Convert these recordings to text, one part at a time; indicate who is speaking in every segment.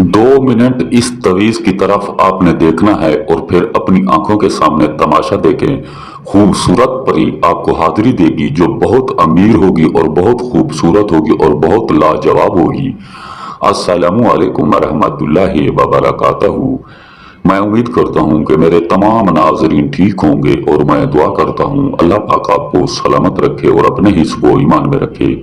Speaker 1: 2 minute इस तवीज़ की तरफ आपने देखना है और फिर अपनी आंखों के सामने तमाशा देखें। खूबसूरत परी आपको हाजिरी देगी जो बहुत अमीर होगी और बहुत खूबसूरत होगी और बहुत लाजवाब होगी। अस्सलामु अलैकुम वरहमतुल्लाहि वबरकातहू। मैं उम्मीद करता हूँ कि मेरे तमाम नाज़रीन ठीक होंगे और मैं दुआ करता हूँ अल्लाह पाक आपको सलामत रखे और अपने हिस्ब व ईमान में रखे।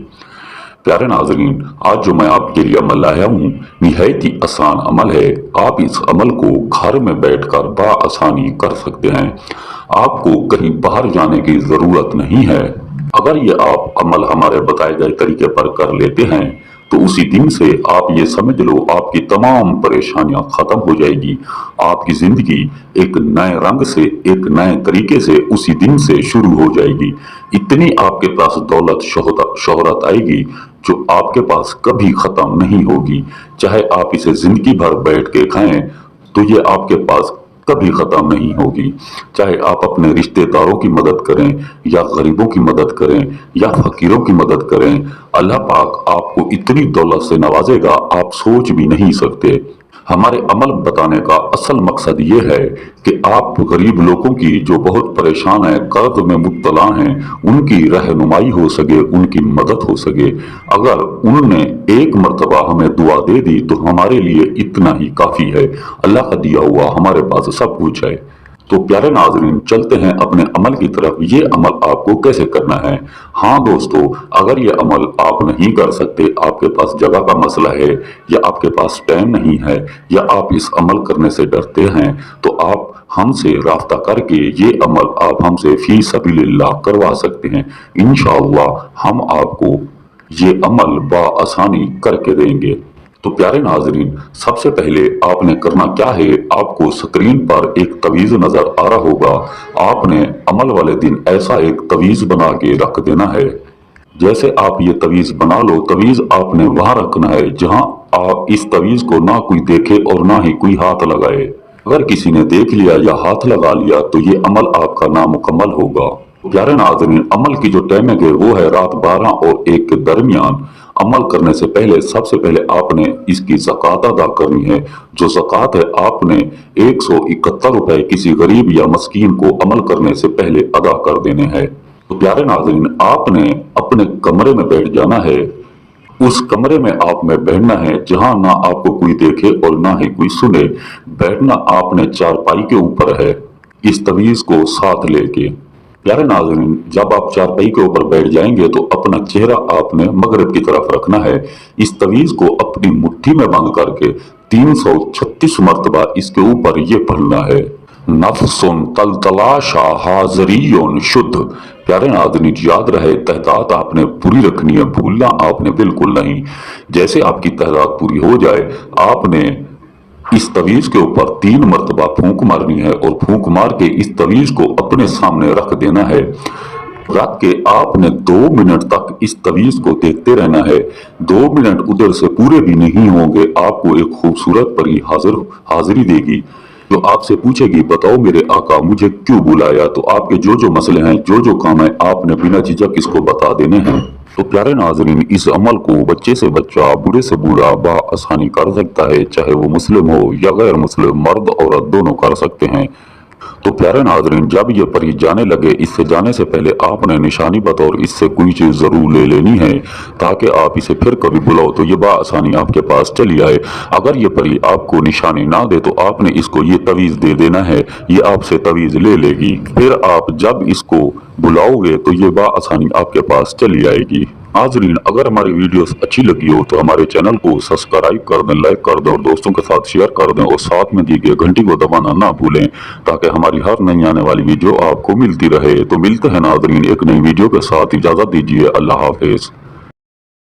Speaker 1: प्यारे नाजरीन, आज जो मैं आपके लिए अमल लाया हूँ निहायत ही आसान अमल है। आप इस अमल को घर में बैठकर बआसानी कर सकते हैं। आपको कहीं बाहर जाने की ज़रूरत नहीं है। अगर ये आप अमल हमारे बताए गए तरीके पर कर लेते हैं तो उसी दिन से आप ये समझ लो आपकी तमाम परेशानियां खत्म हो जाएगी। आपकी जिंदगी एक नए रंग से, एक नए तरीके से उसी दिन से शुरू हो जाएगी। इतनी आपके पास दौलत शोहरत आएगी जो आपके पास कभी खत्म नहीं होगी। चाहे आप इसे जिंदगी भर बैठ के खाएं तो ये आपके पास कभी खत्म नहीं होगी। चाहे आप अपने रिश्तेदारों की मदद करें या गरीबों की मदद करें या फकीरों की मदद करें, अल्लाह पाक आपको इतनी दौलत से नवाजेगा आप सोच भी नहीं सकते। हमारे अमल बताने का असल मकसद ये है कि आप गरीब लोगों की जो बहुत परेशान हैं, कर्ज में मुब्तला हैं, उनकी रहनुमाई हो सके, उनकी मदद हो सके। अगर उन्होंने एक मर्तबा हमें दुआ दे दी तो हमारे लिए इतना ही काफ़ी है। अल्लाह का दिया हुआ हमारे पास सब कुछ है। तो प्यारे नाजरीन, चलते हैं अपने अमल की तरफ। ये अमल आपको कैसे करना है। हाँ दोस्तों, अगर ये अमल आप नहीं कर सकते, आपके पास जगह का मसला है या आपके पास टाइम नहीं है या आप इस अमल करने से डरते हैं तो आप हमसे राब्ता करके ये अमल आप हमसे फी सबीलिल्लाह करवा सकते हैं। इंशाअल्लाह हम आपको ये अमल बआसानी करके देंगे। तो प्यारे नाजरीन, सबसे पहले आपने करना क्या है, आपको स्क्रीन पर एक तवीज़ नजर आ रहा होगा। आपने अमल वाले दिन ऐसा एक तवीज़ बना के रख देना है। जैसे आप ये तवीज़ बना लो, तवीज़ आपने वहां रखना है जहां आप इस तवीज़ को ना कोई देखे और ना ही कोई हाथ लगाए। अगर किसी ने देख लिया या हाथ लगा लिया तो ये अमल आपका नामुकम्मल होगा। प्यारे नाज़रीन, अमल की जो टाइमिंग है वो है रात 12 और 1 के दरमियान। अमल करने से पहले सबसे पहले आपने इसकी ज़कात अदा करनी है। जो ज़कात है आपने 171 रुपए किसी गरीब या मस्कीन को अमल करने से पहले अदा कर देने हैं। तो प्यारे नाज़रीन, आपने अपने कमरे में बैठ जाना है। उस कमरे में आप में बैठना है जहां ना आपको कोई देखे और ना ही कोई सुने। बैठना आपने चारपाई के ऊपर है, इस तवीज़ को साथ लेके। प्यारे नाज़रीन, जब आप चारपाई के ऊपर बैठ जाएंगे तो अपना चेहरा आपने मगरिब की तरफ रखना है। इस तवीज़ को अपनी मुट्ठी में बंद करके 336 मरतबा इसके ऊपर ये पढ़ना है, नफ्सुन तलतलाशा हाज़रियुन शुद्ध। प्यारे नाज़रीन, याद रहे तहदात आपने पूरी रखनी है, भूलना आपने बिल्कुल नहीं। जैसे आपकी तहदात पूरी हो जाए आपने इस तवीज़ के ऊपर 3 मरतबा फूंक मारनी है और फूंक मार के इस तवीज़ को अपने सामने रख देना है। रख के आपने 2 मिनट तक इस तवीज़ को देखते रहना है। 2 मिनट उधर से पूरे भी नहीं होंगे, आपको एक खूबसूरत परी हाजिरी देगी जो आपसे पूछेगी, बताओ मेरे आका मुझे क्यों बुलाया। तो आपके जो जो मसले हैं, जो जो काम है, आपने बिना झिझक इसको बता देने हैं। तो प्यारे नाजरीन, इस अमल को बच्चे से बच्चा, बूढ़े से बूढ़ा बआसानी कर सकता है। चाहे वो मुस्लिम हो या गैर मुस्लिम, मर्द औरत दोनों कर सकते हैं। तो प्यारे नाजरीन, जब ये परी जाने लगे, इससे जाने से पहले आपने निशानी बतौर इससे कोई चीज़ ज़रूर ले लेनी है ताकि आप इसे फिर कभी बुलाओ तो ये बआसानी आपके पास चली आए। अगर ये परी आपको निशानी ना दे तो आपने इसको ये तवीज़ दे देना है, ये आपसे तवीज़ ले लेगी। फिर आप जब इसको बुलाओगे तो ये बआसानी आपके पास चली आएगी। नाज़रीन, अगर हमारी वीडियोस अच्छी लगी हो तो हमारे चैनल को सब्सक्राइब कर दें, लाइक कर दें और दोस्तों के साथ शेयर कर दें और साथ में दी गई घंटी को दबाना ना भूलें ताकि हमारी हर नई आने वाली वीडियो आपको मिलती रहे। तो मिलते हैं नाज़रीन एक नई वीडियो के साथ, इजाज़त दीजिए, अल्लाह हाफिज़।